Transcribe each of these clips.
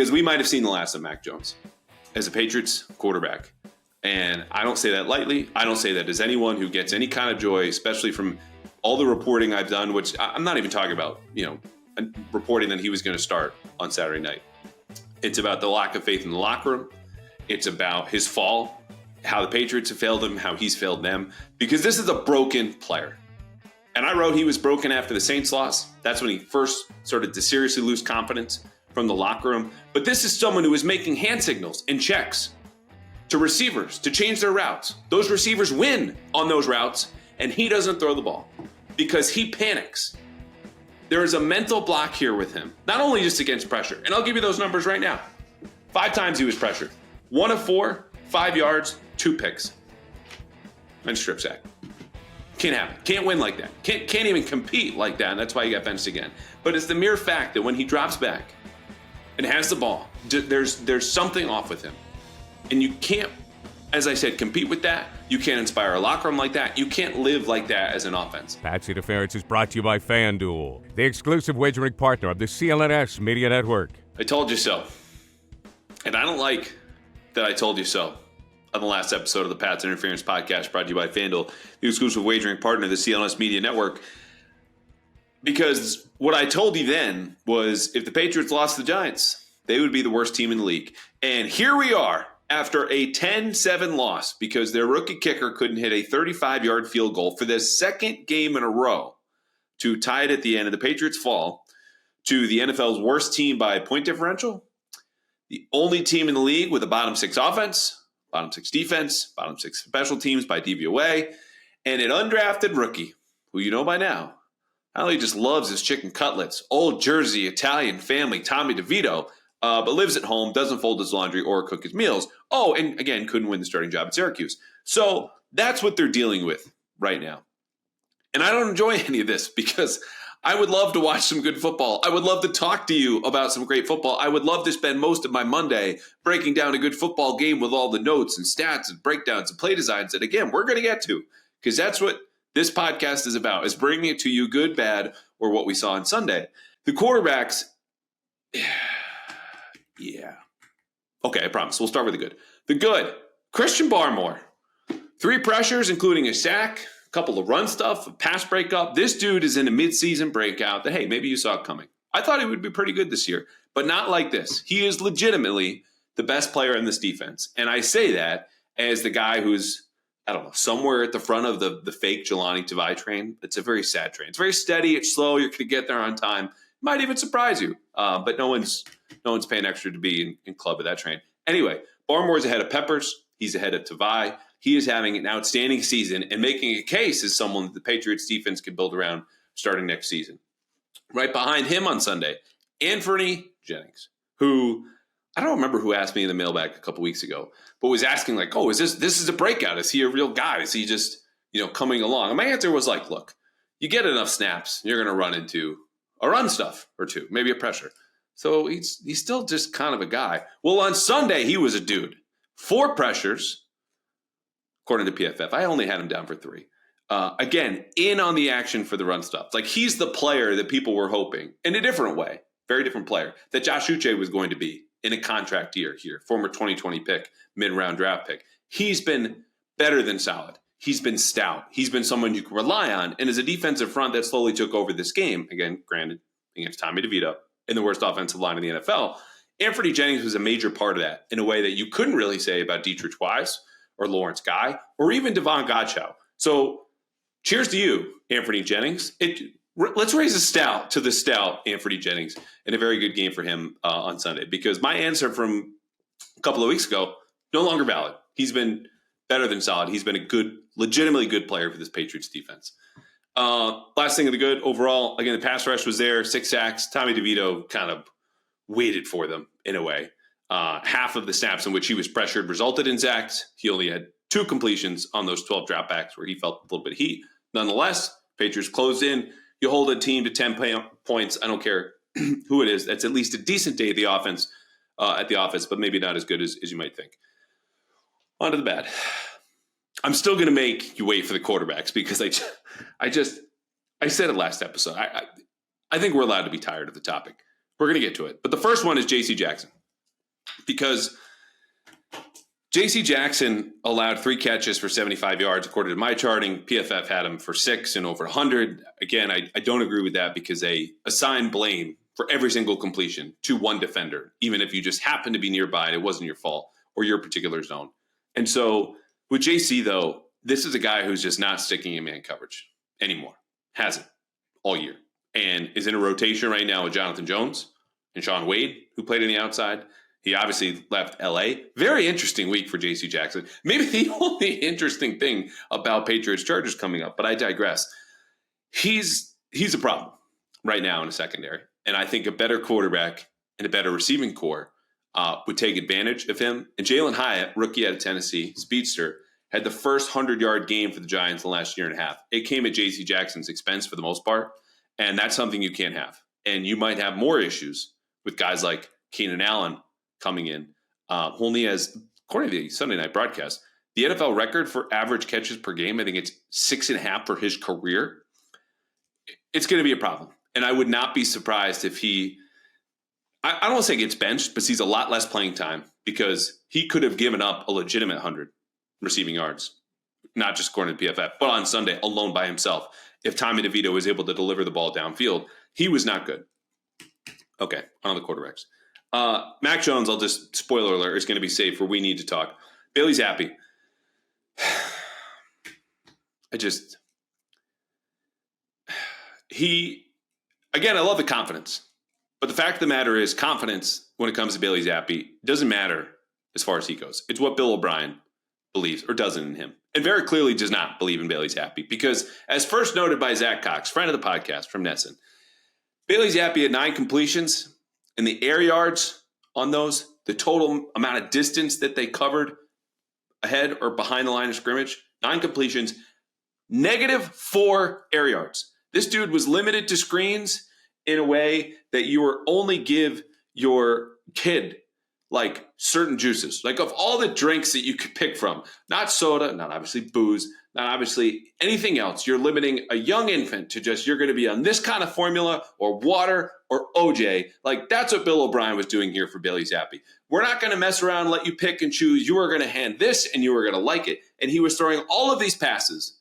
because we might have seen the last of Mac Jones as a Patriots quarterback. And I don't say that lightly. I don't say that as anyone who gets any kind of joy, especially from all the reporting I've done, which I'm not even talking about, reporting that he was going to start on Saturday night. It's about the lack of faith in the locker room. It's about his fall, how the Patriots have failed him, how he's failed them, because this is a broken player. And I wrote he was broken after the Saints loss. That's when he first started to seriously lose confidence from the locker room. But this is someone who is making hand signals and checks to receivers to change their routes. Those receivers win on those routes, and he doesn't throw the ball because he panics. There is a mental block here with him, not only just against pressure. And I'll give you those numbers right now. 5 times he was pressured. 1 of 4, 5 yards, 2 picks. And strip sack. Can't happen. Can't win like that. Can't even compete like that. And that's why he got benched again. But it's the mere fact that when he drops back and has the ball, there's something off with him. And you can't, as I said, compete with that. You can't inspire a locker room like that. You can't live like that as an offense. Pat's Interference is brought to you by FanDuel, the exclusive wagering partner of the CLNS Media Network. I told you so. And I don't like that I told you so on the last episode of the Pat's Interference podcast brought to you by FanDuel, the exclusive wagering partner of the CLNS Media Network. Because what I told you then was if the Patriots lost the Giants, they would be the worst team in the league. And here we are after a 10-7 loss because their rookie kicker couldn't hit a 35-yard field goal for the second game in a row to tie it at the end, and the Patriots fall to the NFL's worst team by point differential, the only team in the league with a bottom 6 offense, bottom 6 defense, bottom 6 special teams by DVOA, and an undrafted rookie who you know by now not only just loves his chicken cutlets, old Jersey Italian family Tommy DeVito, but lives at home, doesn't fold his laundry or cook his meals. Oh, and again, couldn't win the starting job at Syracuse. So that's what they're dealing with right now. And I don't enjoy any of this because I would love to watch some good football. I would love to talk to you about some great football. I would love to spend most of my Monday breaking down a good football game with all the notes and stats and breakdowns and play designs that, again, we're going to get to because that's what this podcast is about, is bringing it to you good, bad, or what we saw on Sunday. The quarterbacks, yeah. Okay, I promise. We'll start with the good. The good, Christian Barmore. 3 pressures, including a sack, a couple of run stuff, a pass breakup. This dude is in a midseason breakout that, hey, maybe you saw it coming. I thought he would be pretty good this year, but not like this. He is legitimately the best player in this defense. And I say that as the guy who's, I don't know, somewhere at the front of the fake Jelani Tavai train. It's a very sad train. It's very steady. It's slow. You're going to get there on time. Might even surprise you. But no one's paying extra to be in club of that train. Anyway, Barmore's ahead of Peppers. He's ahead of Tavai. He is having an outstanding season and making a case as someone that the Patriots defense can build around starting next season. Right behind him on Sunday, Anthony Jennings, who I don't remember who asked me in the mailbag a couple weeks ago, but was asking like, oh, is this is a breakout? Is he a real guy? Is he just, coming along? And my answer was like, look, you get enough snaps, you're going to run into a run stuff or two, maybe a pressure. So he's still just kind of a guy. Well, on Sunday, he was a dude. 4 pressures, according to PFF. I only had him down for 3. Again, in on the action for the run stuff. Like, he's the player that people were hoping, in a different way, very different player, that Josh Uche was going to be in a contract year here, former 2020 pick, mid-round draft pick. He's been better than solid. He's been stout. He's been someone you can rely on. And as a defensive front that slowly took over this game, again, granted, against Tommy DeVito, in the worst offensive line in the NFL, Anthony Jennings was a major part of that in a way that you couldn't really say about Dietrich Wise or Lawrence Guy or even Devon Godchow. So cheers to you, Anthony Jennings. Let's raise a stout to the stout Anthony Jennings in a very good game for him on Sunday, because my answer from a couple of weeks ago, no longer valid. He's been better than solid. He's been a good, legitimately good player for this Patriots defense. Last thing of the good overall, again, the pass rush was there, 6 sacks. Tommy DeVito kind of waited for them in a way. Half of the snaps in which he was pressured resulted in sacks. He only had 2 completions on those 12 dropbacks where he felt a little bit of heat. Nonetheless, Patriots closed in. You hold a team to 10 points. I don't care who it is. That's at least a decent day at the office, but maybe not as good as you might think. On to the bad. I'm still going to make you wait for the quarterbacks because I said it last episode. I think we're allowed to be tired of the topic. We're going to get to it. But the first one is J.C. Jackson. because J.C. Jackson allowed 3 catches for 75 yards, according to my charting. PFF had him for 6 and over 100. Again, I don't agree with that because they assign blame for every single completion to one defender, even if you just happen to be nearby and it wasn't your fault or your particular zone. And so with JC, though, this is a guy who's just not sticking in man coverage anymore. Hasn't all year. And is in a rotation right now with Jonathan Jones and Sean Wade, who played on the outside. He obviously left L.A. Very interesting week for J.C. Jackson. Maybe the only interesting thing about Patriots Chargers coming up, but I digress. He's a problem right now in the secondary. And I think a better quarterback and a better receiving core would take advantage of him. And Jalen Hyatt, rookie out of Tennessee, speedster, had the first 100-yard game for the Giants in the last year and a half. It came at J.C. Jackson's expense for the most part, and that's something you can't have. And you might have more issues with guys like Keenan Allen coming in. Only has, according to the Sunday night broadcast, the NFL record for average catches per game, I think it's 6.5 for his career. It's going to be a problem. And I would not be surprised if I don't want to say gets benched, but sees a lot less playing time because he could have given up a legitimate 100 receiving yards, not just according to PFF, but on Sunday alone by himself. If Tommy DeVito was able to deliver the ball downfield, he was not good. Okay, on the quarterbacks. Mac Jones, I'll just, spoiler alert, is going to be safe where we need to talk. Bailey Zappe. Again, I love the confidence. But the fact of the matter is confidence when it comes to Bailey Zappe doesn't matter as far as he goes. It's what Bill O'Brien believes or doesn't in him. And very clearly does not believe in Bailey Zappe because as first noted by Zach Cox, friend of the podcast from Nesson, Bailey Zappe had 9 completions and the air yards on those, the total amount of distance that they covered ahead or behind the line of scrimmage, 9 completions, -4 air yards. This dude was limited to screens in a way that you were only give your kid like certain juices. Like of all the drinks that you could pick from, not soda, not obviously booze, not obviously anything else. You're limiting a young infant to just, you're going to be on this kind of formula or water or OJ. Like that's what Bill O'Brien was doing here for Bailey Zappe. We're not going to mess around and let you pick and choose. You are going to hand this and you are going to like it. And he was throwing all of these passes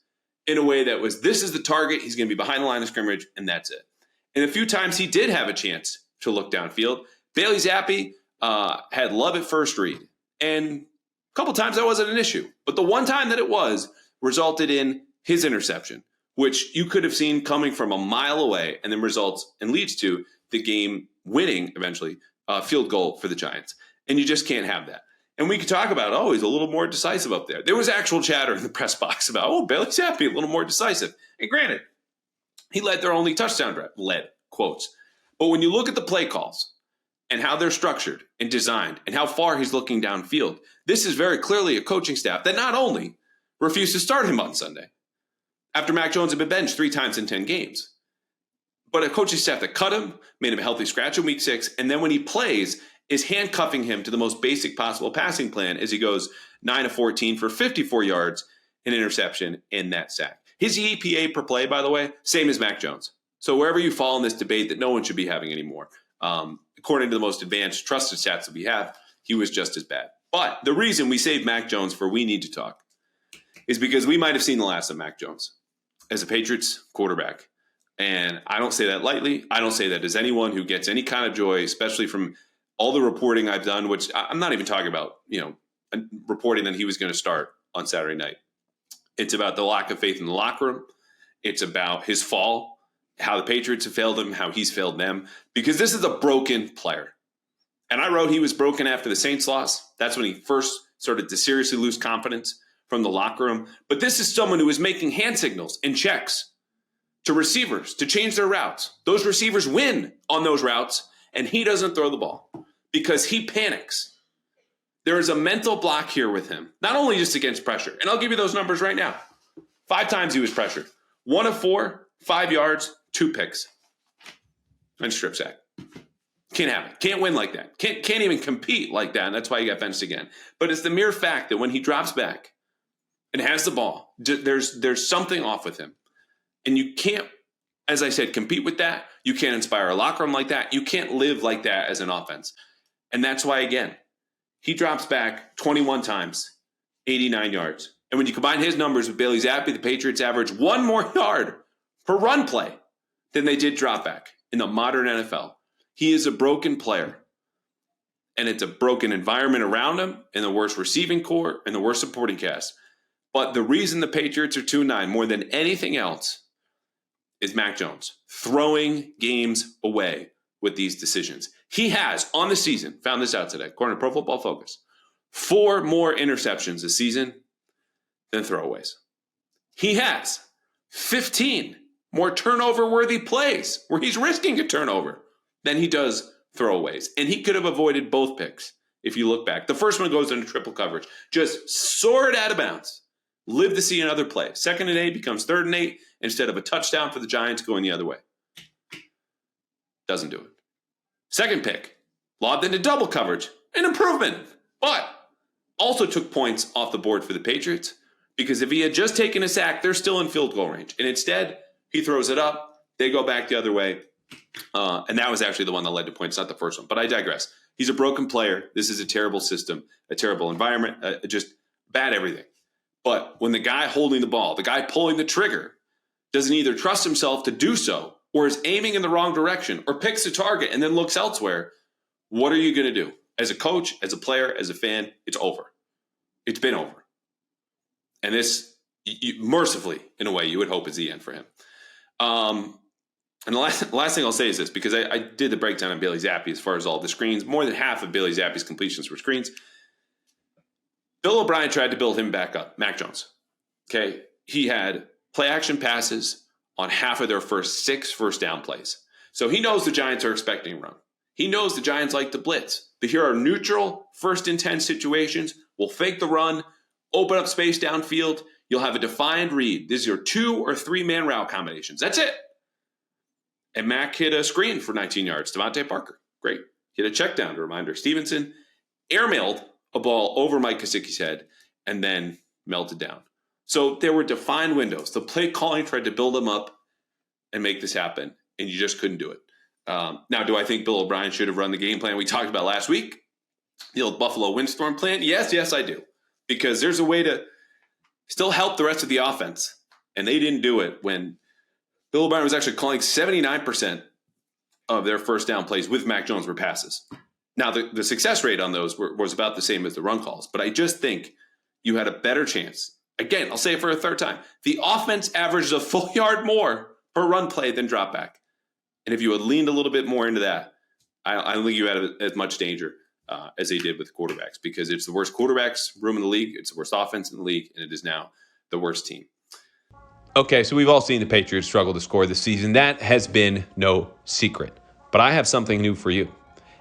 in a way that was, this is the target. He's going to be behind the line of scrimmage and that's it. And a few times he did have a chance to look downfield. Bailey Zappe had love at first read. And a couple times that wasn't an issue. But the one time that it was resulted in his interception, which you could have seen coming from a mile away and then results and leads to the game winning, eventually, field goal for the Giants. And you just can't have that. And we could talk about, he's a little more decisive up there. There was actual chatter in the press box about, Bailey Zappe, a little more decisive. And granted, he led their only touchdown drive, quotes. But when you look at the play calls and how they're structured and designed and how far he's looking downfield, this is very clearly a coaching staff that not only refused to start him on Sunday after Mac Jones had been benched 3 times in 10 games, but a coaching staff that cut him, made him a healthy scratch in week 6, and then when he plays is handcuffing him to the most basic possible passing plan as he goes 9 of 14 for 54 yards, an interception, and that sack. His EPA per play, by the way, same as Mac Jones. So wherever you fall in this debate that no one should be having anymore, according to the most advanced trusted stats that we have, he was just as bad. But the reason we saved Mac Jones for We Need to Talk is because we might have seen the last of Mac Jones as a Patriots quarterback. And I don't say that lightly. I don't say that as anyone who gets any kind of joy, especially from all the reporting I've done, which I'm not even talking about, reporting that he was going to start on Saturday night. It's about the lack of faith in the locker room. It's about his fall, how the Patriots have failed him, how he's failed them, because this is a broken player. And I wrote he was broken after the Saints loss. That's when he first started to seriously lose confidence from the locker room. But this is someone who is making hand signals and checks to receivers to change their routes. Those receivers win on those routes, and he doesn't throw the ball because he panics. There is a mental block here with him, not only just against pressure. And I'll give you those numbers right now. 5 times he was pressured. 1 of 4, 5 yards, 2 picks. And strip sack. Can't have it. Can't win like that. Can't even compete like that. And that's why he got benched again. But it's the mere fact that when he drops back and has the ball, there's something off with him. And you can't, as I said, compete with that. You can't inspire a locker room like that. You can't live like that as an offense. And that's why, again, He drops back 21 times, 89 yards. And when you combine his numbers with Bailey Zappe, the Patriots average one more yard per run play than they did drop back in the modern NFL. He is a broken player. And it's a broken environment around him, and the worst receiving core, and the worst supporting cast. But the reason the Patriots are 2-9 more than anything else is Mac Jones throwing games away with these decisions. He has, on the season, found this out today, according to Pro Football Focus, 4 more interceptions this season than throwaways. He has 15 more turnover-worthy plays where he's risking a turnover than he does throwaways. And he could have avoided both picks if you look back. The first one goes into triple coverage. Just soared out of bounds. Live to see another play. 2nd and 8 becomes 3rd and 8 instead of a touchdown for the Giants going the other way. Doesn't do it. Second pick, lobbed into double coverage. An improvement. But also took points off the board for the Patriots because if he had just taken a sack, they're still in field goal range. And instead, he throws it up. They go back the other way. And that was actually the one that led to points, not the first one. But I digress. He's a broken player. This is a terrible system, a terrible environment, just bad everything. But when the guy holding the ball, the guy pulling the trigger, doesn't either trust himself to do so or is aiming in the wrong direction or picks a target and then looks elsewhere, what are you going to do? As a coach, as a player, as a fan, it's over. It's been over. And this, mercifully, in a way, you would hope is the end for him. And the last thing I'll say is this, because I did the breakdown on Bailey Zappe as far as all the screens. More than half of Bailey Zappe's completions were screens. Bill O'Brien tried to build him back up, Mac Jones. Okay, he had play-action passes on half of their first 6 first-down plays. So he knows the Giants are expecting a run. He knows the Giants like to blitz. But here are neutral, 1st-and-10 situations. We'll fake the run, open up space downfield. You'll have a defined read. These are 2 or 3-man route combinations. That's it. And Mac hit a screen for 19 yards. Devontae Parker, great. Hit a check down to reminder. Stevenson airmailed a ball over Mike Gesicki's head and then melted down. So there were defined windows. The play calling tried to build them up and make this happen, and you just couldn't do it. Now, do I think Bill O'Brien should have run the game plan we talked about last week? The old Buffalo windstorm plan? Yes, I do. Because there's a way to still help the rest of the offense. And they didn't do it when Bill O'Brien was actually calling 79% of their first down plays with Mac Jones were passes. Now, the success rate on those was about the same as the run calls, but I just think you had a better chance. Again, I'll say it for a third time. The offense averages a full yard more per run play than drop back. And if you had leaned a little bit more into that, I don't think you had as much danger as they did with quarterbacks because it's the worst quarterbacks room in the league. It's the worst offense in the league, and it is now the worst team. Okay, so we've all seen the Patriots struggle to score this season. That has been no secret. But I have something new for you.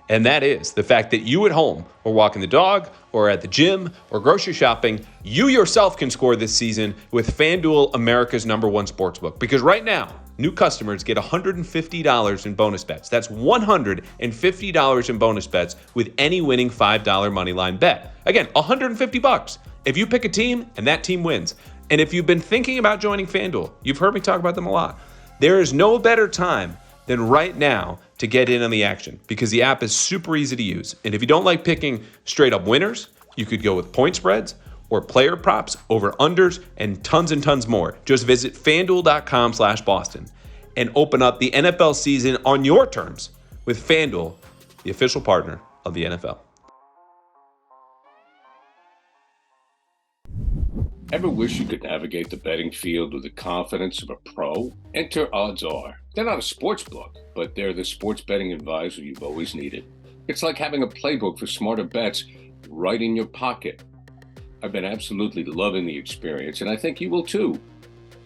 And that is the fact that you at home or walking the dog or at the gym or grocery shopping, you yourself can score this season with FanDuel, America's #1 sportsbook. Because right now, new customers get $150 in bonus bets. That's $150 in bonus bets with any winning $5 moneyline bet. Again, $150 if you pick a team and that team wins. And if you've been thinking about joining FanDuel, you've heard me talk about them a lot. There is no better time than right now to get in on the action because the app is super easy to use. And if you don't like picking straight up winners, you could go with point spreads or player props, over unders, and tons more. Just visit FanDuel.com/Boston and open up the NFL season on your terms with FanDuel, the official partner of the NFL. Ever wish you could navigate the betting field with the confidence of a pro? Enter Odds Are. They're not a sports book, but they're the sports betting advisor you've always needed. It's like having a playbook for smarter bets right in your pocket. I've been absolutely loving the experience, and I think you will too.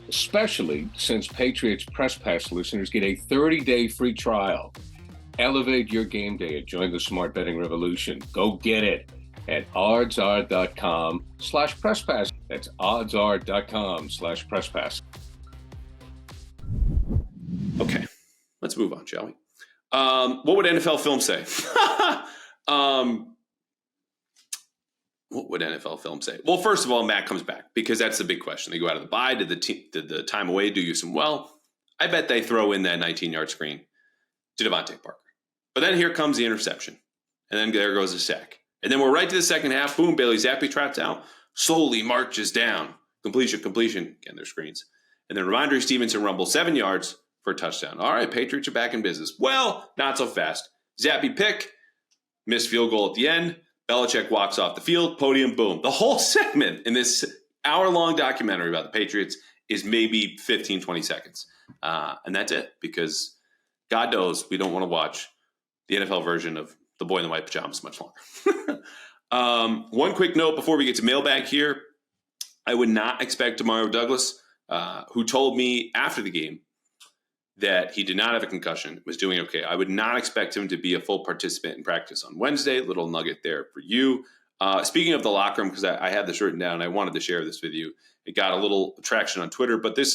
Especially since Patriots Press Pass listeners get a 30-day free trial. Elevate your game day and join the smart betting revolution. Go get it at oddsr.com/presspass. That's oddsr.com/presspass. Okay, let's move on, shall we? What would NFL film say? What would NFL film say? Well, first of all, Matt comes back because that's the big question. They go out of the bye. Did the time away do you some well? I bet they throw in that 19-yard screen to Devontae Parker. But then here comes the interception. And then there goes a sack. And then we're right to the second half. Boom, Bailey Zappe trots out, slowly marches down. Completion. Again, their screens. And then Ramondre Stevenson rumbles 7 yards for a touchdown. All right, Patriots are back in business. Well, not so fast. Zappe pick, missed field goal at the end. Belichick walks off the field, podium, boom. The whole segment in this hour-long documentary about the Patriots is maybe 15, 20 seconds. And that's it, because God knows we don't want to watch the NFL version of the boy in the white pajamas much longer. One quick note before we get to mailbag here. I would not expect Demario Douglas, who told me after the game that he did not have a concussion, was doing okay. I would not expect him to be a full participant in practice on Wednesday. Little nugget there for you. Speaking of the locker room, because I had this written down, I wanted to share this with you. It got a little traction on Twitter, but this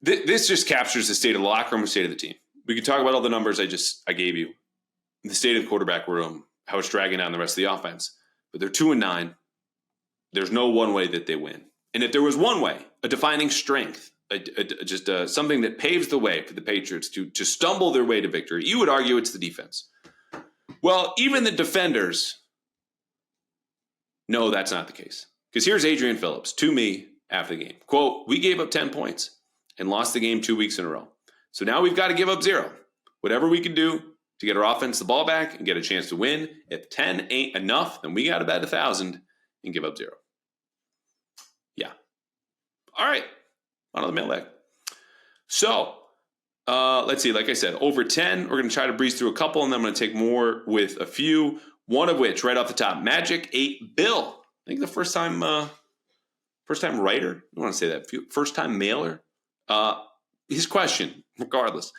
just captures the state of the locker room, the state of the team. We could talk about all the numbers I gave you, the state of the quarterback room, how it's dragging down the rest of the offense. But they're 2-9. There's no one way that they win. And if there was one way, a defining strength, something that paves the way for the Patriots to stumble their way to victory, you would argue it's the defense. Well, even the defenders know that's not the case. Because here's Adrian Phillips to me after the game. Quote, "We gave up 10 points and lost the game 2 weeks in a row. So now we've got to give up 0. Whatever we can do to get our offense the ball back and get a chance to win. If 10 ain't enough, then we got to bet 1,000 and give up 0. Yeah. All right. On to the mailbag. So, let's see. Like I said, over 10. We're going to try to breeze through a couple, and then I'm going to take more with a few. One of which, right off the top, Magic 8 Bill. I think the first time writer. I want to say that. First time mailer. His question, regardless.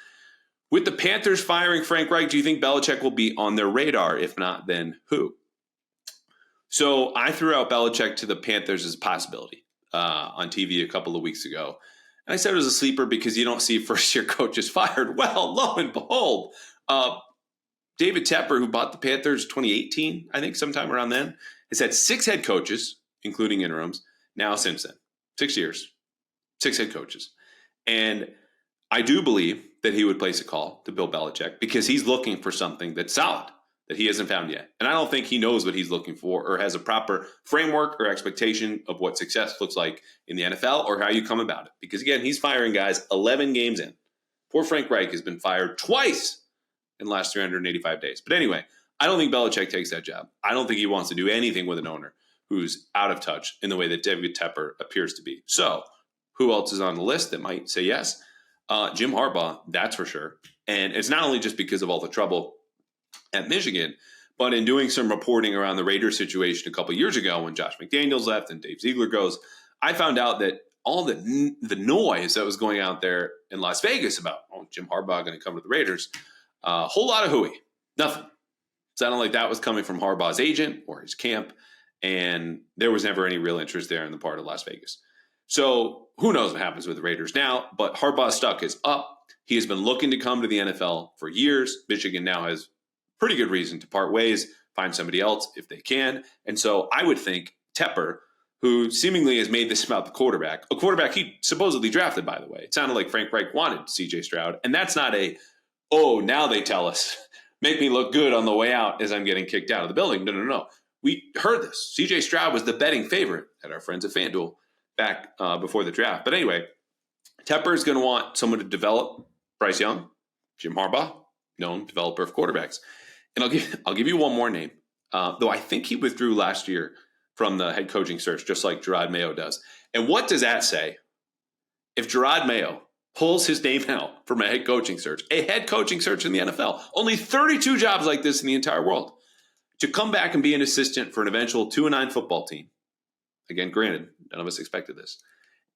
With the Panthers firing Frank Reich, do you think Belichick will be on their radar? If not, then who? So I threw out Belichick to the Panthers as a possibility on TV a couple of weeks ago. And I said it was a sleeper because you don't see first-year coaches fired. Well, lo and behold, David Tepper, who bought the Panthers 2018, I think sometime around then, has had 6 head coaches, including interims, now since then. 6 years, 6 head coaches. And I do believe that he would place a call to Bill Belichick because he's looking for something that's solid that he hasn't found yet. And I don't think he knows what he's looking for or has a proper framework or expectation of what success looks like in the NFL or how you come about it. Because, again, he's firing guys 11 games in. Poor Frank Reich has been fired twice in the last 385 days. But anyway, I don't think Belichick takes that job. I don't think he wants to do anything with an owner who's out of touch in the way that David Tepper appears to be. So who else is on the list that might say yes? Jim Harbaugh, that's for sure. And it's not only just because of all the trouble at Michigan, but in doing some reporting around the Raiders situation a couple years ago when Josh McDaniels left and Dave Ziegler goes, I found out that all the noise that was going out there in Las Vegas about, Jim Harbaugh going to come to the Raiders, a whole lot of hooey. Nothing. Sounded like that was coming from Harbaugh's agent or his camp, and there was never any real interest there on the part of Las Vegas. So who knows what happens with the Raiders now, but Harbaugh's stock is up. He has been looking to come to the NFL for years. Michigan now has pretty good reason to part ways, find somebody else if they can. And so I would think Tepper, who seemingly has made this about the quarterback, a quarterback he supposedly drafted, by the way. It sounded like Frank Reich wanted C.J. Stroud. And that's not now they tell us, make me look good on the way out as I'm getting kicked out of the building. No. We heard this. C.J. Stroud was the betting favorite at our friends at FanDuel back before the draft. But anyway, Tepper is going to want someone to develop Bryce Young, Jim Harbaugh, known developer of quarterbacks. And I'll give you one more name, though I think he withdrew last year from the head coaching search, just like Jerod Mayo does. And what does that say? If Jerod Mayo pulls his name out from a head coaching search in the NFL, only 32 jobs like this in the entire world, to come back and be an assistant for an eventual 2-9 football team. Again, granted, none of us expected this.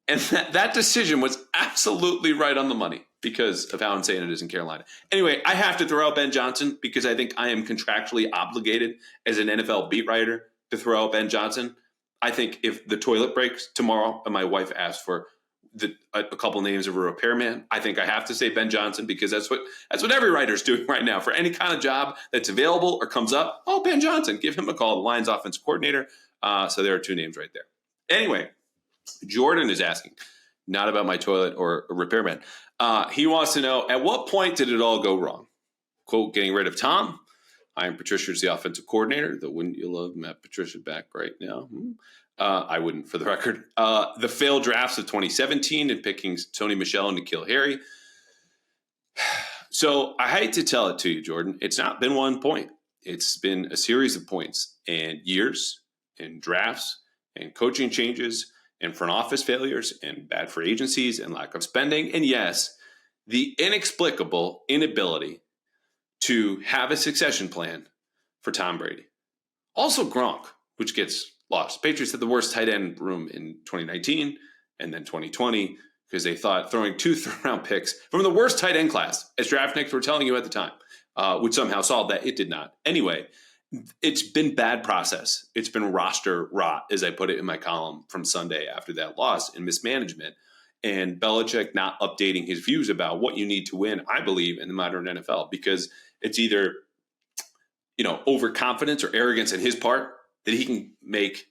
And that decision was absolutely right on the money because of how insane it is in Carolina. Anyway, I have to throw out Ben Johnson because I think I am contractually obligated as an NFL beat writer to throw out Ben Johnson. I think if the toilet breaks tomorrow and my wife asks for a couple names of a repairman, I think I have to say Ben Johnson because that's what every writer's doing right now. For any kind of job that's available or comes up, Ben Johnson, give him a call, the Lions offensive coordinator. So there are 2 names right there. Anyway, Jordan is asking, not about my toilet or a repairman. He wants to know, at what point did it all go wrong? Quote, getting rid of Tom. Ryan Patricia's the offensive coordinator. Though wouldn't you love Matt Patricia back right now? I wouldn't, for the record. The failed drafts of 2017 and picking Tony Michel and N'Keal Harry. So I hate to tell it to you, Jordan. It's not been 1 point. It's been a series of points and years and drafts and coaching changes and front office failures and bad free agencies and lack of spending. And yes, the inexplicable inability to have a succession plan for Tom Brady. Also Gronk, which gets lost. Patriots had the worst tight end room in 2019 and then 2020 because they thought throwing 2 third-round picks from the worst tight end class, as DraftNix were telling you at the time, would somehow solve that. It did not. Anyway, it's been bad process. It's been roster rot, as I put it in my column from Sunday after that loss, and mismanagement. And Belichick not updating his views about what you need to win, I believe, in the modern NFL, because it's either, overconfidence or arrogance in his part that he can make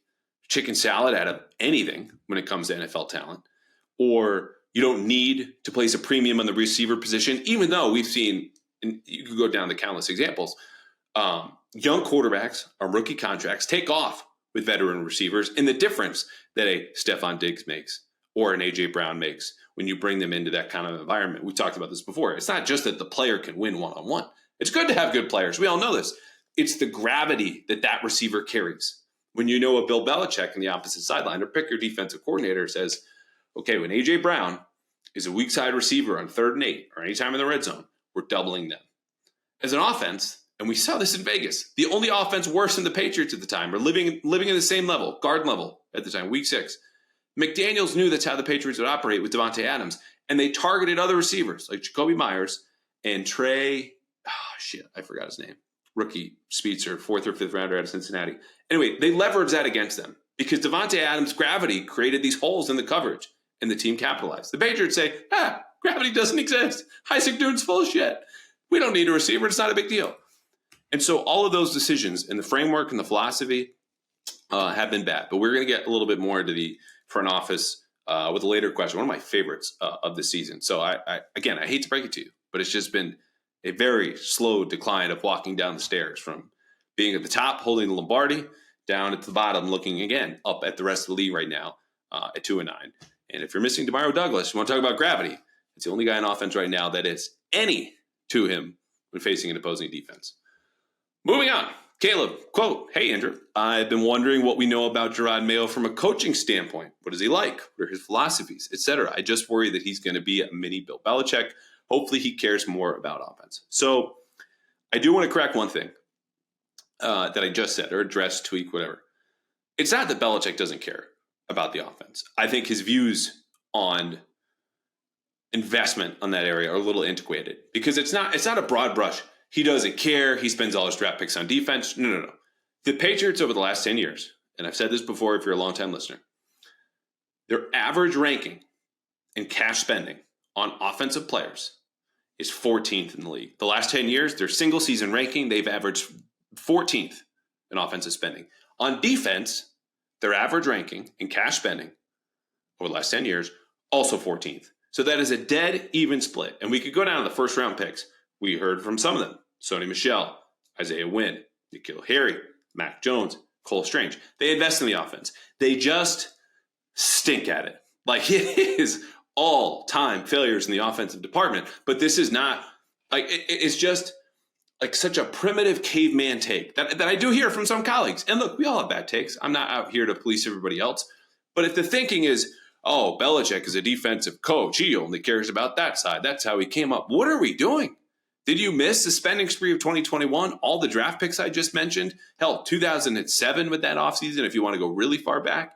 chicken salad out of anything when it comes to NFL talent, or you don't need to place a premium on the receiver position, even though we've seen, and you could go down the countless examples, young quarterbacks on rookie contracts take off with veteran receivers, and the difference that a Stephon Diggs makes or an A.J. Brown makes when you bring them into that kind of environment. We talked about this before. It's not just that the player can win one-on-one. It's good to have good players. We all know this. It's the gravity that receiver carries. When you know a Bill Belichick in the opposite sideline, or pick your defensive coordinator, says, okay, when A.J. Brown is a weak side receiver on 3rd and 8 or anytime in the red zone, we're doubling them. As an offense, and we saw this in Vegas, the only offense worse than the Patriots at the time, or living in the same level, guard level at the time, week 6. McDaniels knew that's how the Patriots would operate with Davante Adams, and they targeted other receivers like Jacoby Myers and Trey, I forgot his name, rookie speedster, 4th or 5th rounder out of Cincinnati. Anyway, they leveraged that against them because Davante Adams' gravity created these holes in the coverage, and the team capitalized. The Patriots say, gravity doesn't exist. Isaac Dune's full of shit. We don't need a receiver. It's not a big deal. And so all of those decisions and the framework and the philosophy have been bad. But we're going to get a little bit more into the front office with a later question, one of my favorites of the season. So I hate to break it to you, but it's just been a very slow decline of walking down the stairs from being at the top, holding the Lombardi, down at the bottom, looking again up at the rest of the league right now at 2-9. And if you're missing Demario Douglas, you want to talk about gravity, it's the only guy in offense right now that is any to him when facing an opposing defense. Moving on, Caleb, quote, "Hey, Andrew, I've been wondering what we know about Jerod Mayo from a coaching standpoint. What is he like? What are his philosophies, etc.? I just worry that he's going to be a mini Bill Belichick. Hopefully he cares more about offense." So I do want to correct one thing that I just said, or address, tweak, whatever. It's not that Belichick doesn't care about the offense. I think his views on investment on that area are a little antiquated because it's not a broad brush. He doesn't care. He spends all his draft picks on defense. No. The Patriots over the last 10 years, and I've said this before if you're a longtime listener, their average ranking in cash spending on offensive players is 14th in the league. The last 10 years, their single season ranking, they've averaged 14th in offensive spending. On defense, their average ranking in cash spending over the last 10 years, also 14th. So that is a dead even split. And we could go down to the first round picks. We heard from some of them. Sony Michel, Isaiah Wynn, N'Keal Harry, Mac Jones, Cole Strange. They invest in the offense. They just stink at it. Like it is all-time failures in the offensive department. But this is not, like, it's just like such a primitive caveman take that I do hear from some colleagues. And look, we all have bad takes. I'm not out here to police everybody else. But if the thinking is, oh, Belichick is a defensive coach, he only cares about that side. That's how he came up. What are we doing? Did you miss the spending spree of 2021? All the draft picks I just mentioned? Hell, 2007 with that offseason, if you want to go really far back.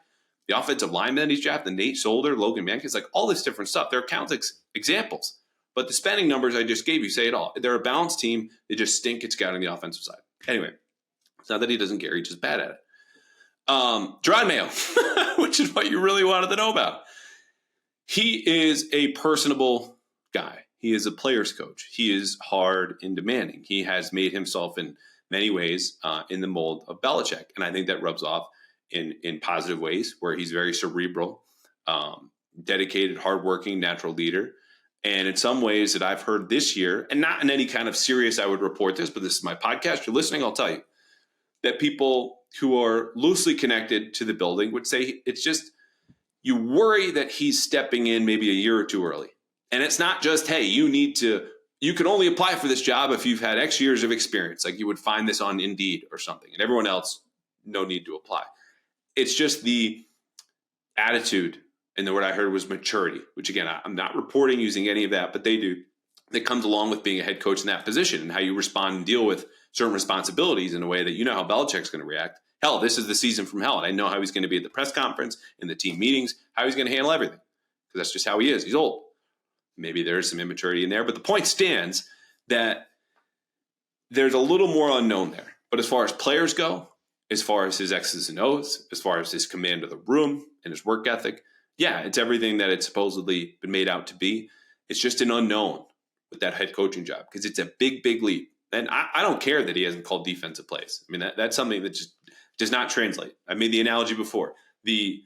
The offensive lineman he's drafted, Nate Solder, Logan Mankins, like all this different stuff. There are countless examples. But the spending numbers I just gave you say it all. They're a balanced team. They just stink at scouting the offensive side. Anyway, it's not that he doesn't care. He's just bad at it. Jerod Mayo, which is what you really wanted to know about. He is a personable guy. He is a player's coach. He is hard and demanding. He has made himself in many ways in the mold of Belichick. And I think that rubs off in positive ways where he's very cerebral, dedicated, hardworking, natural leader. And in some ways that I've heard this year, and not in any kind of serious, I would report this, but this is my podcast. You're listening, I'll tell you, that people who are loosely connected to the building would say it's just, you worry that he's stepping in maybe a year or two early. And it's not just, hey, you can only apply for this job if you've had X years of experience. Like you would find this on Indeed or something. And everyone else, no need to apply. It's just the attitude. And then what I heard was maturity, which again, I'm not reporting using any of that, but they do. That comes along with being a head coach in that position and how you respond and deal with certain responsibilities in a way that you know how Belichick's going to react. Hell, this is the season from hell. And I know how he's going to be at the press conference, in the team meetings, how he's going to handle everything. Because that's just how he is. He's old. Maybe there's some immaturity in there. But the point stands that there's a little more unknown there. But as far as players go, as far as his X's and O's, as far as his command of the room and his work ethic, yeah, it's everything that it's supposedly been made out to be. It's just an unknown with that head coaching job because it's a big, big leap. And I don't care that he hasn't called defensive plays. I mean, that's something that just does not translate. I made the analogy before. The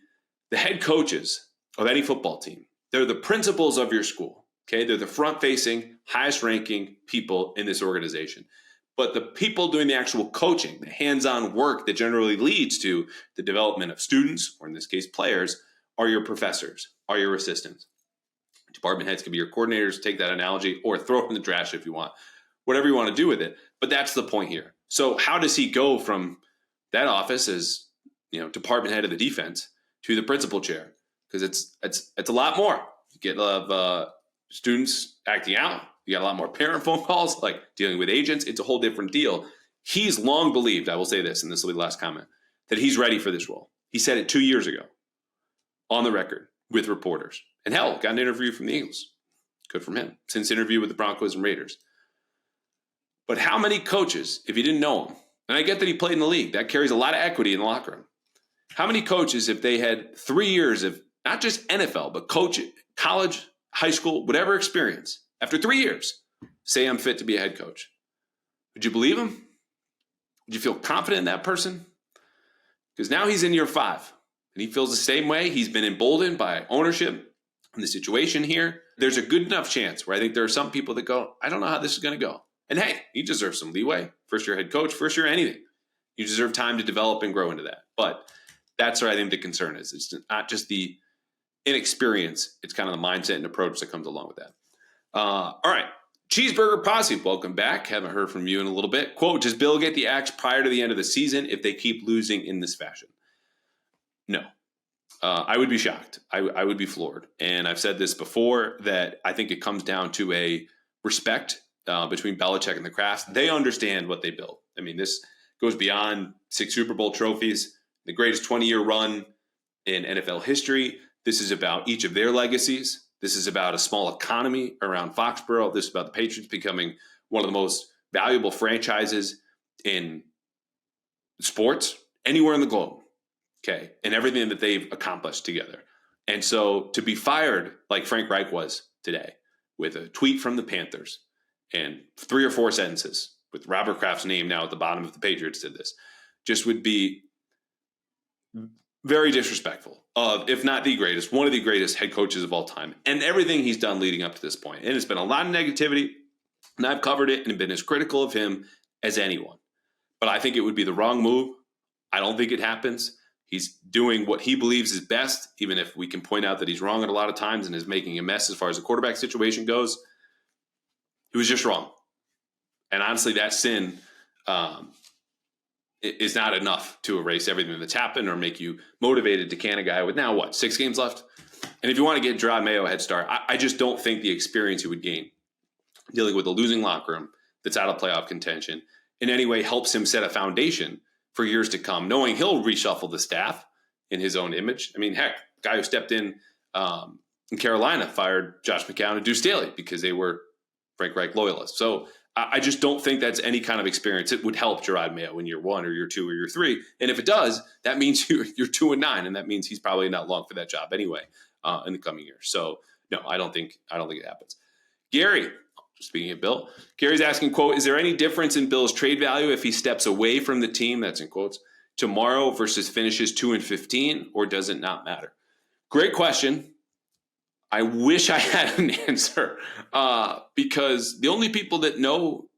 head coaches of any football team, they're the principals of your school. Okay, they're the front-facing, highest-ranking people in this organization. But the people doing the actual coaching, the hands-on work that generally leads to the development of students, or in this case, players, are your professors, are your assistants. Department heads can be your coordinators, take that analogy, or throw it in the trash if you want. Whatever you want to do with it. But that's the point here. So how does he go from that office as, department head of the defense to the principal chair? Because it's a lot more. You get a lot of students acting out. You got a lot more parent phone calls, like dealing with agents. It's a whole different deal. He's long believed, I will say this, and this will be the last comment, that he's ready for this role. He said it 2 years ago on the record with reporters. And hell, got an interview from the Eagles. Good from him. Since interview with the Broncos and Raiders. But how many coaches, if you didn't know him, and I get that he played in the league, that carries a lot of equity in the locker room. How many coaches, if they had 3 years of not just NFL, but college, high school, whatever experience, after 3 years, say I'm fit to be a head coach? Would you believe him? Would you feel confident in that person? Because now he's in year 5, and he feels the same way. He's been emboldened by ownership and the situation here. There's a good enough chance where I think there are some people that go, I don't know how this is going to go. And hey, you deserve some leeway. First year head coach, first year anything. You deserve time to develop and grow into that. But that's where I think the concern is. It's not just the inexperience. It's kind of the mindset and approach that comes along with that. All right. Cheeseburger Posse, welcome back. Haven't heard from you in a little bit. Quote, does Bill get the axe prior to the end of the season if they keep losing in this fashion? No. I would be shocked. I would be floored. And I've said this before, that I think it comes down to a respect between Belichick and the Krafts. They understand what they built. I mean, this goes beyond 6 Super Bowl trophies, the greatest 20-year run in NFL history. This is about each of their legacies. This is about a small economy around Foxborough. This is about the Patriots becoming one of the most valuable franchises in sports anywhere in the globe. Okay. And everything that they've accomplished together. And so to be fired like Frank Reich was today with a tweet from the Panthers and 3 or 4 sentences with Robert Kraft's name now at the bottom of the Patriots did this, just would be very disrespectful of, if not the greatest, one of the greatest head coaches of all time, and everything he's done leading up to this point. And it's been a lot of negativity, and I've covered it and been as critical of him as anyone. But I think it would be the wrong move. I don't think it happens. He's doing what he believes is best, even if we can point out that he's wrong at a lot of times and is making a mess as far as the quarterback situation goes. He was just wrong. And honestly, that sin is not enough to erase everything that's happened or make you motivated to can a guy with now, 6 games left? And if you want to get Jerod Mayo a head start, I just don't think the experience he would gain dealing with a losing locker room that's out of playoff contention in any way helps him set a foundation for years to come, knowing he'll reshuffle the staff in his own image. I mean, heck, guy who stepped in Carolina fired Josh McCown and Deuce Staley because they were Frank Reich loyalists. So I just don't think that's any kind of experience. It would help Jerod Mayo in year 1 or year 2 or year 3. And if it does, that means you're 2-9, and that means he's probably not long for that job anyway in the coming years. So no, I don't think it happens. Gary, speaking of Bill, Gary's asking, quote, is there any difference in Bill's trade value if he steps away from the team, that's in quotes, tomorrow versus finishes 2-15, or does it not matter? Great question. I wish I had an answer because the only people that know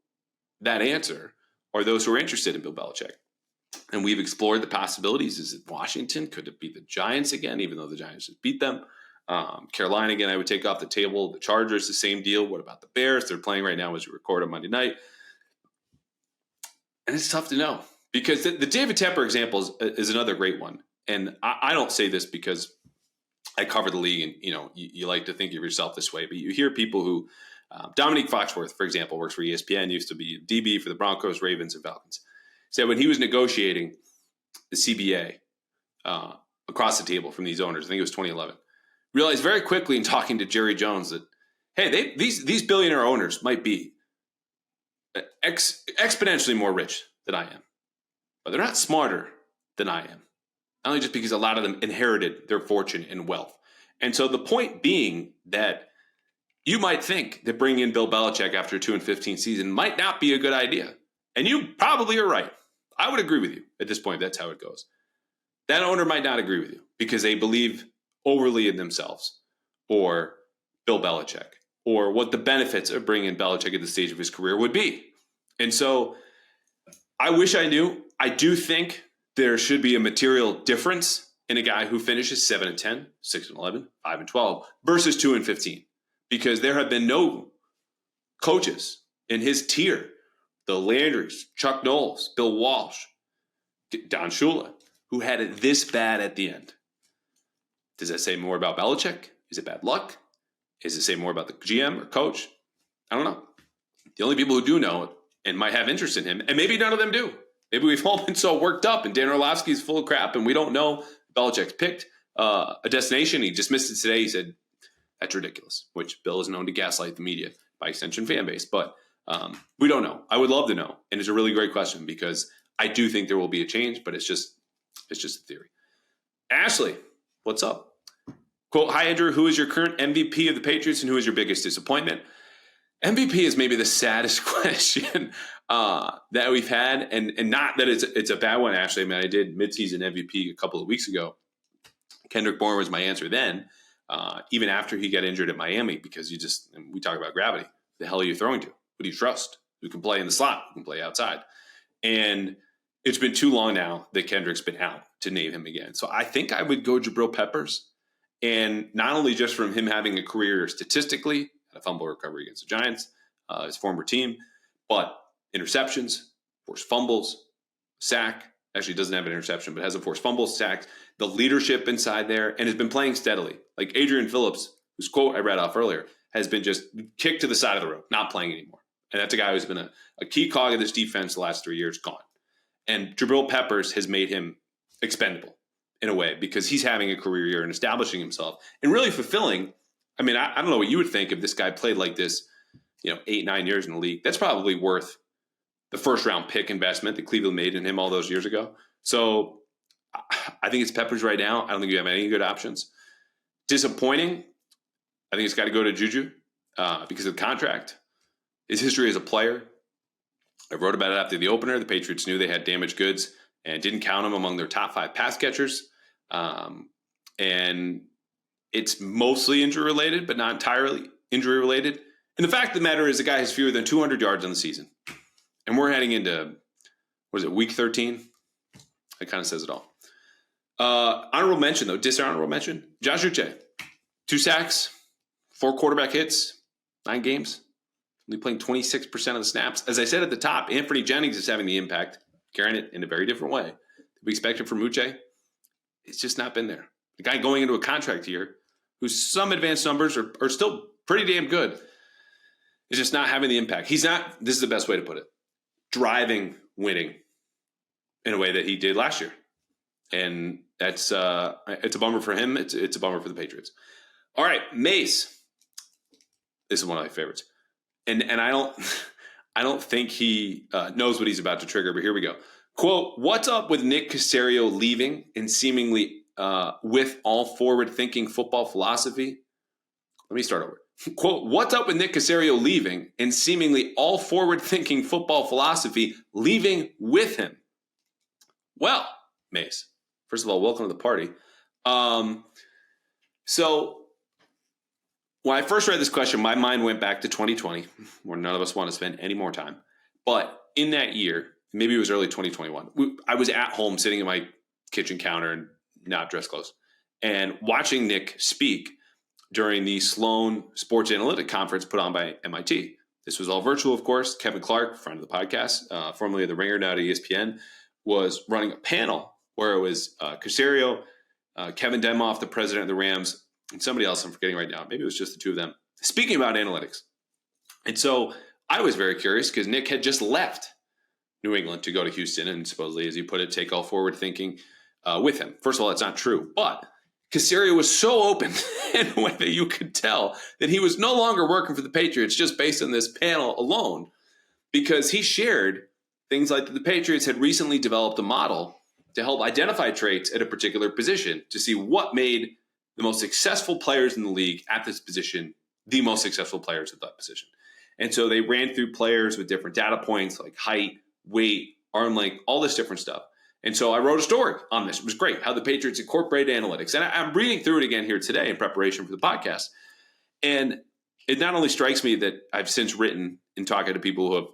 that answer are those who are interested in Bill Belichick. And we've explored the possibilities. Is it Washington? Could it be the Giants again, even though the Giants just beat them? Carolina, again, I would take off the table. The Chargers, the same deal. What about the Bears? They're playing right now as we record on Monday night. And it's tough to know because the David Tepper example is another great one. And I don't say this because I cover the league and, you like to think of yourself this way, but you hear people who, Dominique Foxworth, for example, works for ESPN, used to be DB for the Broncos, Ravens, and Falcons. Said when he was negotiating the CBA across the table from these owners, I think it was 2011, realized very quickly in talking to Jerry Jones that, hey, these billionaire owners might be exponentially more rich than I am, but they're not smarter than I am. Not only just because a lot of them inherited their fortune and wealth. And so the point being that you might think that bringing in Bill Belichick after a 2-15 season might not be a good idea. And you probably are right. I would agree with you at this point. That's how it goes. That owner might not agree with you because they believe overly in themselves or Bill Belichick or what the benefits of bringing Belichick at the stage of his career would be. And so I wish I knew. I do think there should be a material difference in a guy who finishes 7-10, 6-11, 5-12 versus 2-15, because there have been no coaches in his tier, the Landrys, Chuck Knowles, Bill Walsh, Don Shula, who had it this bad at the end. Does that say more about Belichick? Is it bad luck? Does it say more about the GM or coach? I don't know. The only people who do know and might have interest in him, and maybe none of them do. Maybe we've all been so worked up and Dan Orlovsky's full of crap and we don't know Belichick's picked a destination. He dismissed it today. He said, that's ridiculous, which Bill is known to gaslight the media, by extension fan base. But we don't know. I would love to know. And it's a really great question because I do think there will be a change, but it's just a theory. Ashley, what's up? Quote, hi, Andrew. Who is your current MVP of the Patriots and who is your biggest disappointment? MVP is maybe the saddest question that we've had, and not that it's a bad one, Ashley. I mean, I did midseason MVP a couple of weeks ago. Kendrick Bourne was my answer then, even after he got injured at Miami, because we talk about gravity. The hell are you throwing to? Who do you trust? Who can play in the slot? Who can play outside? And it's been too long now that Kendrick's been out to name him again. So I think I would go Jabril Peppers, and not only just from him having a career statistically, a fumble recovery against the Giants, his former team, but interceptions, forced fumbles, sack. Actually doesn't have an interception, but has a forced fumble, sack, the leadership inside there, and has been playing steadily. Like Adrian Phillips, whose quote I read off earlier, has been just kicked to the side of the road, not playing anymore. And that's a guy who's been a key cog of this defense the last 3 years, gone. And Jabril Peppers has made him expendable in a way because he's having a career year and establishing himself and really fulfilling. I mean, I don't know what you would think if this guy played like this, 8-9 years in the league. That's probably worth the first round pick investment that Cleveland made in him all those years ago. So I think it's Peppers right now. I don't think you have any good options. Disappointing. I think it's got to go to Juju because of the contract. His history as a player. I wrote about it after the opener. The Patriots knew they had damaged goods and didn't count him among their top 5 pass catchers. And it's mostly injury related, but not entirely injury related. And the fact of the matter is the guy has fewer than 200 yards on the season. And we're heading into, week 13? That kind of says it all. Honorable mention, though, dishonorable mention, Josh Uche. 2 sacks, 4 quarterback hits, 9 games. Only playing 26% of the snaps. As I said at the top, Anthony Jennings is having the impact, carrying it in a very different way. We expected from Uche. It's just not been there. The guy going into a contract year, whose some advanced numbers are still pretty damn good, is just not having the impact. He's not, this is the best way to put it, driving winning in a way that he did last year. And that's it's a bummer for him. It's a bummer for the Patriots. All right, Mace. This is one of my favorites. And I don't think he knows what he's about to trigger, but here we go. Quote, what's up with Nick Caserio leaving and seemingly with all forward-thinking football philosophy? Let me start over. Quote, what's up with Nick Caserio leaving and seemingly all forward-thinking football philosophy leaving with him? Well, Mace, first of all, welcome to the party. So when I first read this question, my mind went back to 2020, where none of us want to spend any more time. But in that year, maybe it was early 2021, I was at home sitting at my kitchen counter and not dressed close and watching Nick speak during the Sloan Sports Analytic Conference put on by MIT. This was all virtual, of course. Kevin Clark, friend of the podcast, formerly of The Ringer, now at ESPN, was running a panel where it was Caserio, Kevin Demoff, the president of the Rams, and somebody else I'm forgetting right now. Maybe it was just the two of them speaking about analytics. And so I was very curious because Nick had just left New England to go to Houston and supposedly, as he put it, take all forward thinking with him. First of all, that's not true. But Caserio was so open in a way that you could tell that he was no longer working for the Patriots just based on this panel alone, because he shared things like that the Patriots had recently developed a model to help identify traits at a particular position to see what made the most successful players in the league at this position the most successful players at that position. And so they ran through players with different data points like height, weight, arm length, all this different stuff. And so I wrote a story on this. It was great how the Patriots incorporated analytics. And I'm reading through it again here today in preparation for the podcast. And it not only strikes me that I've since written and talking to people who have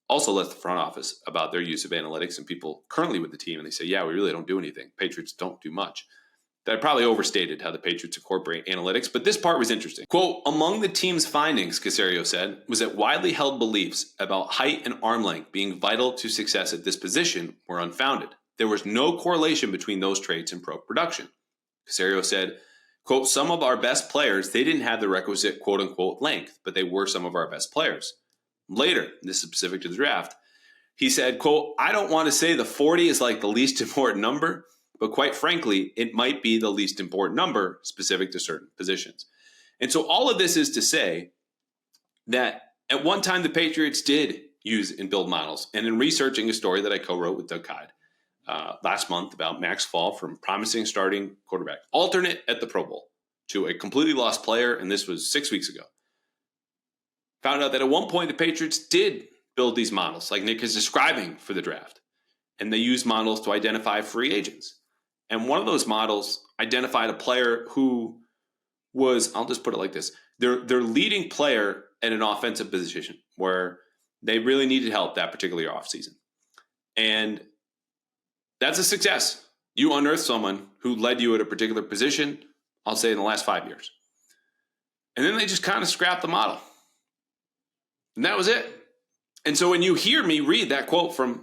also left the front office about their use of analytics and people currently with the team, and they say, yeah, we really don't do anything. Patriots don't do much. That I probably overstated how the Patriots incorporate analytics, but this part was interesting. Quote, among the team's findings, Caserio said, was that widely held beliefs about height and arm length being vital to success at this position were unfounded. There was no correlation between those traits and pro production. Caserio said, quote, some of our best players, they didn't have the requisite quote unquote length, but they were some of our best players. Later, this is specific to the draft, he said, quote, I don't want to say the 40 is like the least important number, but quite frankly, it might be the least important number specific to certain positions. And so all of this is to say that at one time the Patriots did use and build models. And in researching a story that I co-wrote with Doug Hyde last month about Max Fall from promising starting quarterback, alternate at the Pro Bowl, to a completely lost player, and this was 6 weeks ago, found out that at one point the Patriots did build these models like Nick is describing for the draft. And they used models to identify free agents. And one of those models identified a player who was, I'll just put it like this, their leading player at an offensive position where they really needed help that particular offseason. And that's a success. You unearthed someone who led you at a particular position, I'll say in the last 5 years. And then they just kind of scrapped the model. And that was it. And so when you hear me read that quote from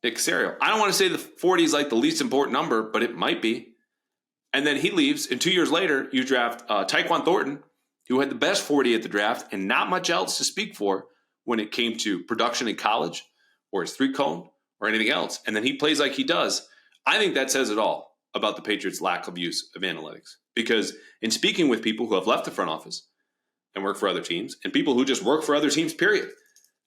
Nick Caserio, I don't want to say the 40 is like the least important number, but it might be. And then he leaves, and 2 years later, you draft Tyquan Thornton, who had the best 40 at the draft and not much else to speak for when it came to production in college or his three-cone or anything else. And then he plays like he does. I think that says it all about the Patriots' lack of use of analytics. Because in speaking with people who have left the front office and work for other teams, and people who just work for other teams, period,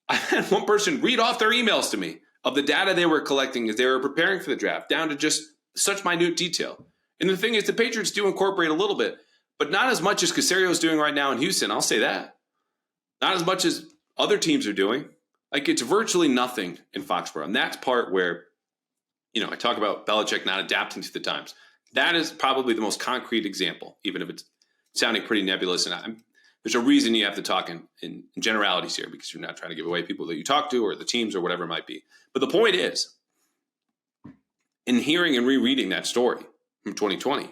I had one person read off their emails to me of the data they were collecting as they were preparing for the draft, down to just such minute detail. And the thing is, the Patriots do incorporate a little bit, but not as much as Caserio is doing right now in Houston. I'll say that. Not as much as other teams are doing. Like, it's virtually nothing in Foxborough. And that's part where, I talk about Belichick not adapting to the times. That is probably the most concrete example, even if it's sounding pretty nebulous. And there's a reason you have to talk in generalities here, because you're not trying to give away people that you talk to or the teams or whatever it might be. But the point is, in hearing and rereading that story from 2020,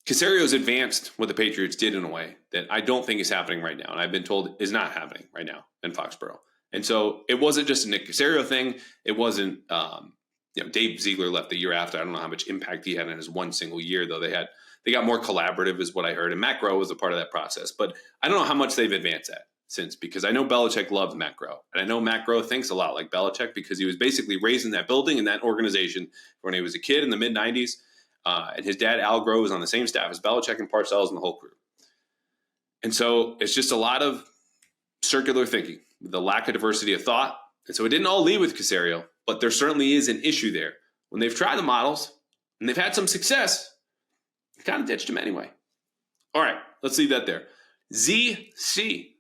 Caserio's advanced what the Patriots did in a way that I don't think is happening right now. And I've been told is not happening right now in Foxborough. And so it wasn't just a Nick Caserio thing. It wasn't, Dave Ziegler left the year after. I don't know how much impact he had in his one single year, though they got more collaborative is what I heard. And Matt Groh was a part of that process. But I don't know how much they've advanced that since, because I know Belichick loved Matt Groh. And I know Matt Groh thinks a lot like Belichick because he was basically raised in that building and that organization when he was a kid in the mid-'90s. And his dad, Al Groh, was on the same staff as Belichick and Parcells and the whole crew. And so it's just a lot of circular thinking, the lack of diversity of thought. And so it didn't all lead with Caserio, but there certainly is an issue there. When they've tried the models and they've had some success, they kind of ditched him anyway. All right, let's leave that there. ZC.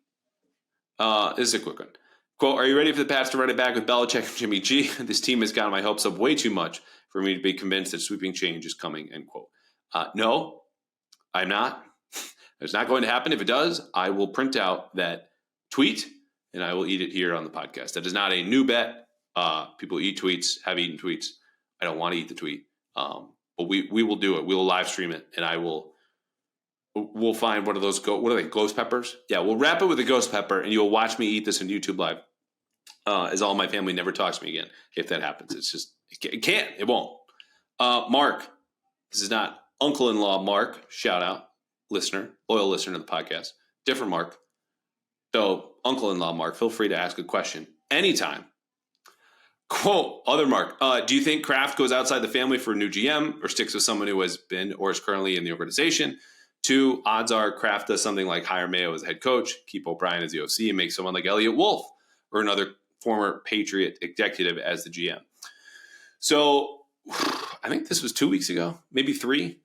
This is a quick one. Quote, are you ready for the Pats to run it back with Belichick and Jimmy G? This team has gotten my hopes up way too much for me to be convinced that sweeping change is coming, end quote. No, I'm not. It's not going to happen. If it does, I will print out that tweet and I will eat it here on the podcast. That is not a new bet. People eat tweets, have eaten tweets. I don't want to eat the tweet. But we will do it. We will live stream it, and we'll find one of those, what are they, ghost peppers? Yeah, we'll wrap it with a ghost pepper, and you'll watch me eat this on YouTube Live. As all my family never talks to me again if that happens. It's just, it can't, it won't. Mark, this is not uncle-in-law Mark, shout out, listener, loyal listener to the podcast. Different Mark. So, uncle-in-law Mark, feel free to ask a question anytime. Quote, other Mark, do you think Kraft goes outside the family for a new GM or sticks with someone who has been or is currently in the organization? 2, odds are Kraft does something like hire Mayo as head coach, keep O'Brien as the OC, and make someone like Elliott Wolf or another former Patriot executive as the GM. So I think this was 2 weeks ago, maybe 3.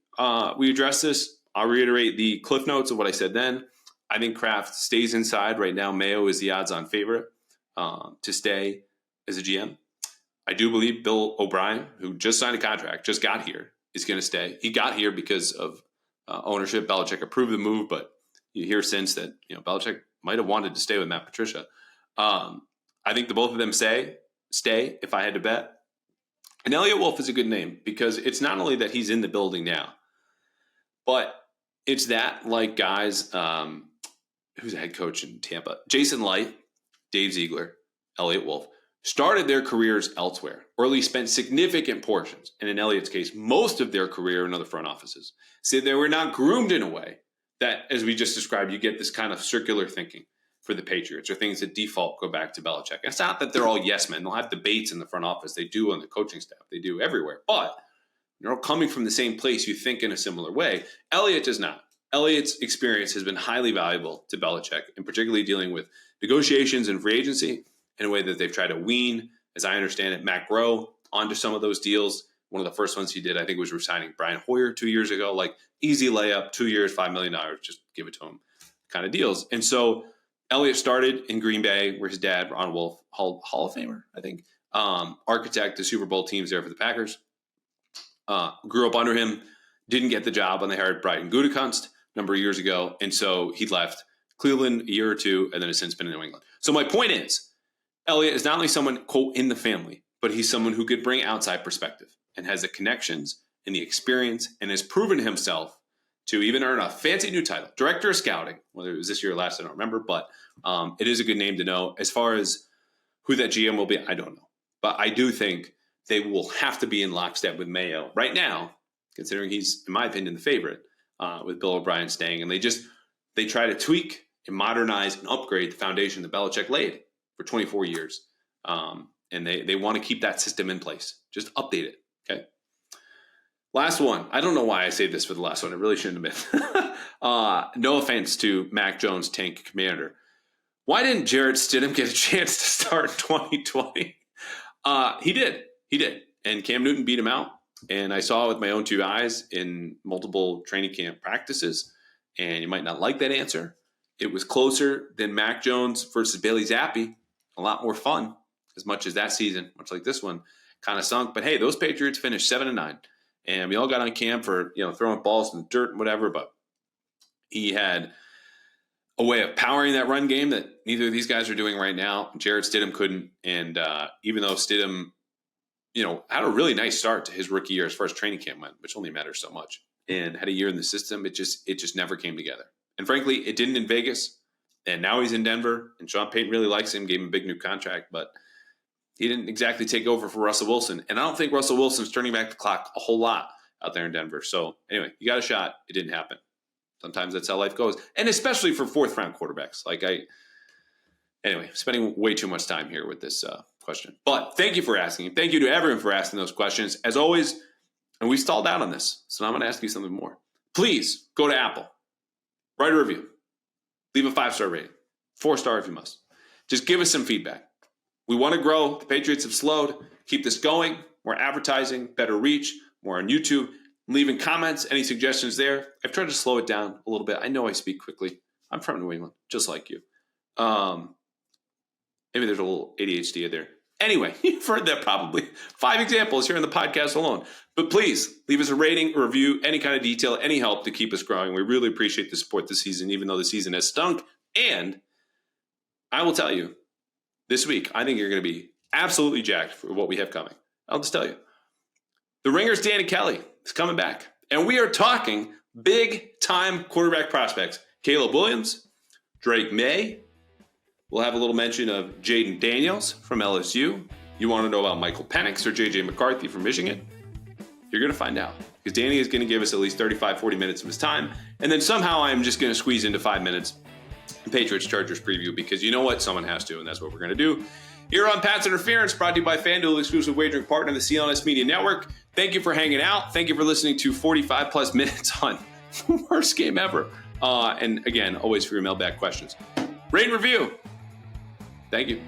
We addressed this. I'll reiterate the cliff notes of what I said then. I think Kraft stays inside. Right now, Mayo is the odds-on favorite to stay as a GM. I do believe Bill O'Brien, who just signed a contract, just got here, is going to stay. He got here because of ownership. Belichick approved the move, but you hear since that Belichick might have wanted to stay with Matt Patricia. I think the both of them stay, if I had to bet. And Elliott Wolf is a good name because it's not only that he's in the building now, but it's that like guys, who's the head coach in Tampa? Jason Light, Dave Ziegler, Elliott Wolf, started their careers elsewhere, or at least spent significant portions, and in Elliott's case, most of their career in other front offices. So they were not groomed in a way that, as we just described, you get this kind of circular thinking for the Patriots, or things that default go back to Belichick. And it's not that they're all yes men. They'll have debates in the front office. They do on the coaching staff. They do everywhere. But they're all coming from the same place. You think in a similar way. Elliott does not. Elliott's experience has been highly valuable to Belichick, and particularly dealing with negotiations and free agency in a way that they've tried to wean, as I understand it, Matt Groh onto some of those deals. One of the first ones he did, I think, was resigning Brian Hoyer 2 years ago. Like, easy layup, 2 years, $5 million, just give it to him kind of deals. And so Elliott started in Green Bay, where his dad, Ron Wolf, Hall of Famer, I think, architect the Super Bowl teams there for the Packers. Grew up under him, didn't get the job when they hired Brian Gutekunst a number of years ago. And so he left Cleveland a year or two and then has since been in New England. So my point is, Elliott is not only someone, quote, in the family, but he's someone who could bring outside perspective and has the connections and the experience and has proven himself to even earn a fancy new title, director of scouting, whether it was this year or last, I don't remember, but it is a good name to know. As far as who that GM will be, I don't know. But I do think they will have to be in lockstep with Mayo right now, considering he's, in my opinion, the favorite, with Bill O'Brien staying. And they try to tweak and modernize and upgrade the foundation that Belichick laid for 24 years. And they want to keep that system in place. Just update it, okay? Last one. I don't know why I saved this for the last one. It really shouldn't have been. No offense to Mac Jones, tank commander. Why didn't Jarrett Stidham get a chance to start in 2020? He did. And Cam Newton beat him out. And I saw it with my own 2 eyes in multiple training camp practices. And you might not like that answer. It was closer than Mac Jones versus Bailey Zappe. A lot more fun, as much as that season, much like this one, kind of sunk. But hey, those Patriots finished 7-9. And we all got on Cam for, throwing balls in the dirt and whatever, but he had a way of powering that run game that neither of these guys are doing right now. Jarrett Stidham couldn't. And even though Stidham, had a really nice start to his rookie year as far as training camp went, which only matters so much, and had a year in the system, it just never came together. And frankly, it didn't in Vegas. And now he's in Denver, and Sean Payton really likes him, gave him a big new contract, but he didn't exactly take over for Russell Wilson. And I don't think Russell Wilson's turning back the clock a whole lot out there in Denver. So anyway, you got a shot. It didn't happen. Sometimes that's how life goes. And especially for 4th-round quarterbacks. Anyway, spending way too much time here with this question. But thank you for asking. Thank you to everyone for asking those questions. As always, and we stalled out on this, so now I'm going to ask you something more. Please go to Apple. Write a review. Leave a 5-star rating. 4-star if you must. Just give us some feedback. We want to grow. The Patriots have slowed. Keep this going. More advertising, better reach, more on YouTube. Leaving comments, any suggestions there. I've tried to slow it down a little bit. I know I speak quickly. I'm from New England, just like you. Maybe there's a little ADHD in there. Anyway, you've heard that probably. 5 examples here in the podcast alone. But please leave us a rating, a review, any kind of detail, any help to keep us growing. We really appreciate the support this season, even though the season has stunk. And I will tell you, this week, I think you're going to be absolutely jacked for what we have coming. I'll just tell you. The Ringer's Danny Kelly is coming back. And we are talking big-time quarterback prospects. Caleb Williams, Drake May. We'll have a little mention of Jaden Daniels from LSU. You want to know about Michael Penix or J.J. McCarthy from Michigan? You're going to find out. Because Danny is going to give us at least 35, 40 minutes of his time. And then somehow I'm just going to squeeze into 5 minutes Patriots Chargers preview, because you know what? Someone has to, and that's what we're going to do. Here on Pat's Interference, brought to you by FanDuel, exclusive wagering partner of the CLNS Media Network. Thank you for hanging out. Thank you for listening to 45 plus minutes on the worst game ever. And again, always for your mailbag questions. Rate and review. Thank you.